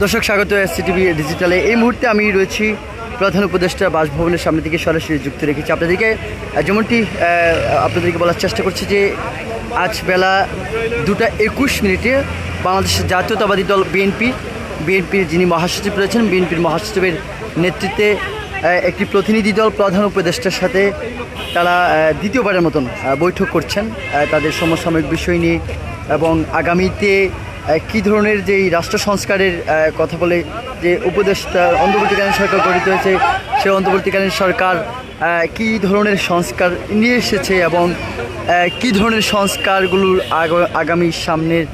দর্শক স্বাগত এসসিটিভি ডিজিটালে। এই মুহূর্তে আমি রয়েছি প্রধান উপদেষ্টা বাসভবনের সামনে থেকে সরাসরি যুক্ত রেখেছি আপনাদেরকে। যেমনটি আপনাদেরকে বলার চেষ্টা করছি যে আজ বেলা 2:21 বাংলাদেশের জাতীয়তাবাদী দল বিএনপির যিনি মহাসচিব রয়েছেন, বিএনপির মহাসচিবের নেতৃত্বে একটি প্রতিনিধি দল প্রধান উপদেষ্টার সাথে তারা দ্বিতীয়বারের মতন বৈঠক করছেন তাদের সমসাময়িক বিষয় নিয়ে এবং আগামীতে কী ধরনের যেই রাষ্ট্র সংস্কারের কথা বলে যে উপদেষ্টা অন্তর্বর্তীকালীন সরকার গঠিত হয়েছে, সেই অন্তর্বর্তীকালীন সরকার কী ধরনের সংস্কার নিয়ে এসেছে এবং কী ধরনের সংস্কারগুলোর আগামী সামনের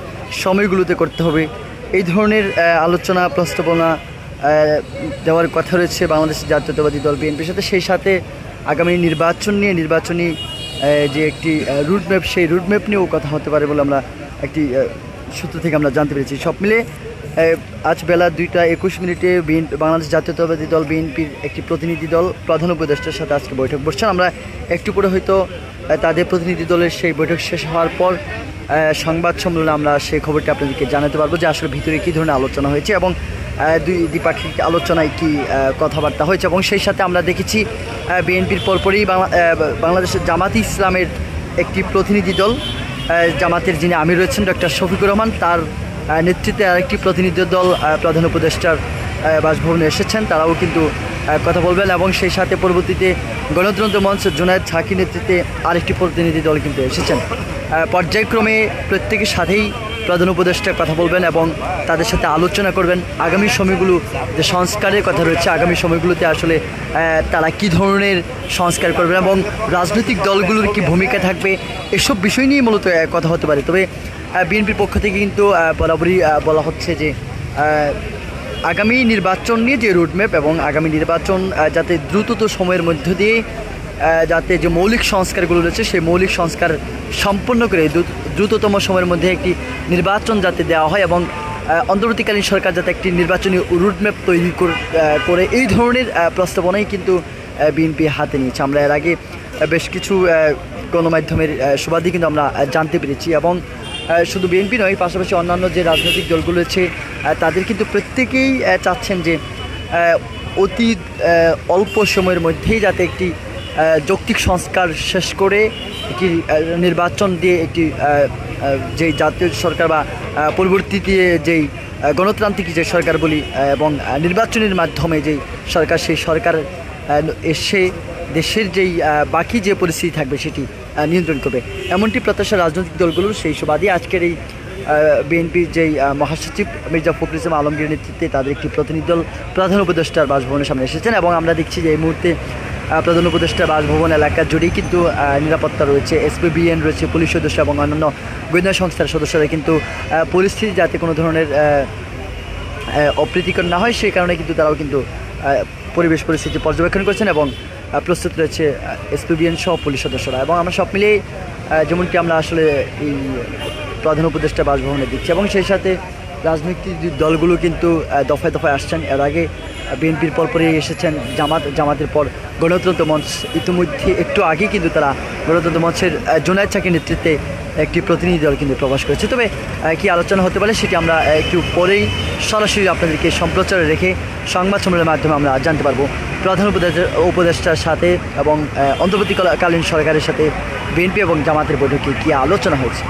সময়গুলোতে করতে হবে, এই ধরনের আলোচনা প্রস্তাবনা দেওয়ার কথা রয়েছে বাংলাদেশ জাতীয়তাবাদী দল বিএনপির সাথে। সেই সাথে আগামী নির্বাচনী যে একটি রুটম্যাপ, সেই রুটম্যাপ নিয়েও কথা হতে পারে বলে আমরা একটি সূত্র থেকে আমরা জানতে পেরেছি। সব মিলে আজ বেলা 2:21 বাংলাদেশ জাতীয়তাবাদী দল বিএনপির একটি প্রতিনিধি দল প্রধান উপদেষ্টার সাথে আজকে বৈঠক বসছেন। আমরা একটু পরে হয়তো তাদের প্রতিনিধি দলের সেই বৈঠক শেষ হওয়ার পর সংবাদ সম্মেলনে আমরা সেই খবরটি আপনাদেরকে জানাতে পারবো যে আসলে ভিতরে কী ধরনের আলোচনা হয়েছে এবং দ্বিপাক্ষিক আলোচনায় কী কথাবার্তা হয়েছে। এবং সেই সাথে আমরা দেখেছি বিএনপির পরপরই বাংলাদেশের জামাতে ইসলামের একটি প্রতিনিধি দল, জামাতের যিনি আমির রয়েছেন ডক্টর শফিকুর রহমান, তার নেতৃত্বে আরেকটি প্রতিনিধি দল প্রধান উপদেষ্টার বাসভবনে এসেছেন। তারাও কিন্তু কথা বলবেন এবং সেই সাথে পরবর্তীতে গণতন্ত্র মঞ্চ জুনায়েদ সাকির নেতৃত্বে আরেকটি প্রতিনিধি দল কিন্তু এসেছেন। পর্যায়ক্রমে প্রত্যেকের সাথেই প্রধান উপদেষ্টা কথা বলবেন এবং তাদের সাথে আলোচনা করবেন আগামী সময়গুলো যে সংস্কারের কথা রয়েছে, আগামী সময়গুলোতে আসলে তারা কী ধরনের সংস্কার করবেন এবং রাজনৈতিক দলগুলোর কী ভূমিকা থাকবে, এসব বিষয় নিয়ে মূলত কথা হতে পারে। তবে বিএনপির পক্ষ থেকে কিন্তু বরাবরই বলা হচ্ছে যে আগামী নির্বাচন নিয়ে যে রুটম্যাপ এবং আগামী নির্বাচন যাতে দ্রুততম সময়ের মধ্য দিয়ে যাতে যে মৌলিক সংস্কারগুলো রয়েছে সেই মৌলিক সংস্কার সম্পন্ন করে দ্রুততম সময়ের মধ্যে একটি নির্বাচন যাতে দেওয়া হয় এবং অন্তর্বর্তীকালীন সরকার যাতে একটি নির্বাচনী রুটম্যাপ তৈরি করে, এই ধরনের প্রস্তাবনাই কিন্তু বিএনপি হাতে নিয়েছে। আমরা এর আগে বেশ কিছু গণমাধ্যমের সুবাদে কিন্তু আমরা জানতে পেরেছি এবং শুধু বিএনপি নয়, পাশাপাশি অন্যান্য যে রাজনৈতিক দলগুলো রয়েছে তাদের কিন্তু প্রত্যেকেই চাচ্ছেন যে অতি অল্প সময়ের মধ্যেই যাতে একটি যৌক্তিক সংস্কার শেষ করে একটি নির্বাচন দিয়ে একটি যেই জাতীয় সরকার বা পরবর্তীতে যেই গণতান্ত্রিক যে সরকার বলি এবং নির্বাচনের মাধ্যমে যেই সরকার, সেই সরকার এসে দেশের যেই বাকি যে পরিস্থিতি থাকবে সেটি নিয়ন্ত্রণ করবে, এমনটি প্রত্যাশা রাজনৈতিক দলগুলোর। সেই সুবাদে আজকের এই বিএনপির যেই মহাসচিব মির্জা ফখরুল ইসলাম আলমগীরের নেতৃত্বে তাদের একটি প্রতিনিধি দল প্রধান উপদেষ্টার বাসভবনের সামনে এসেছেন এবং আমরা দেখছি যে এই মুহূর্তে প্রধান উপদেষ্টা বাসভবন এলাকা জুড়েই কিন্তু নিরাপত্তা রয়েছে, এসপিবিএন রয়েছে, পুলিশ সদস্য এবং অন্যান্য গোয়েন্দা সংস্থার সদস্যরা কিন্তু পরিস্থিতি যাতে কোনো ধরনের অপ্রীতিকর না হয় সেই কারণে কিন্তু তারাও কিন্তু পরিবেশ পরিস্থিতি পর্যবেক্ষণ করছেন এবং প্রস্তুত রয়েছে এসপিবিএন সহ পুলিশ সদস্যরা। এবং আমরা সব মিলিয়ে যেমনটি আমরা আসলে এই প্রধান উপদেষ্টা বাসভবনে দিচ্ছি এবং সেই সাথে রাজনৈতিক দলগুলো কিন্তু দফায় দফায় আসছেন। এর আগে বিএনপির পরপরই এসেছেন জামাতের পর গণতন্ত্র মঞ্চ, ইতিমধ্যে একটু আগে কিন্তু তারা গণতন্ত্র মঞ্চের জুনায়েদ সাকির নেতৃত্বে একটি প্রতিনিধি দল কিন্তু প্রকাশ করেছে। তবে কী আলোচনা হতে পারে সেটি আমরা একটু পরেই সরাসরি আপনাদেরকে সম্প্রচারে রেখে সংবাদ সম্মেলনের মাধ্যমে আমরা জানতে পারবো প্রধান উপদেষ্টার সাথে এবং অন্তর্বর্তীকালীন সরকারের সাথে বিএনপি এবং জামাতের বৈঠকে কী আলোচনা হয়েছে।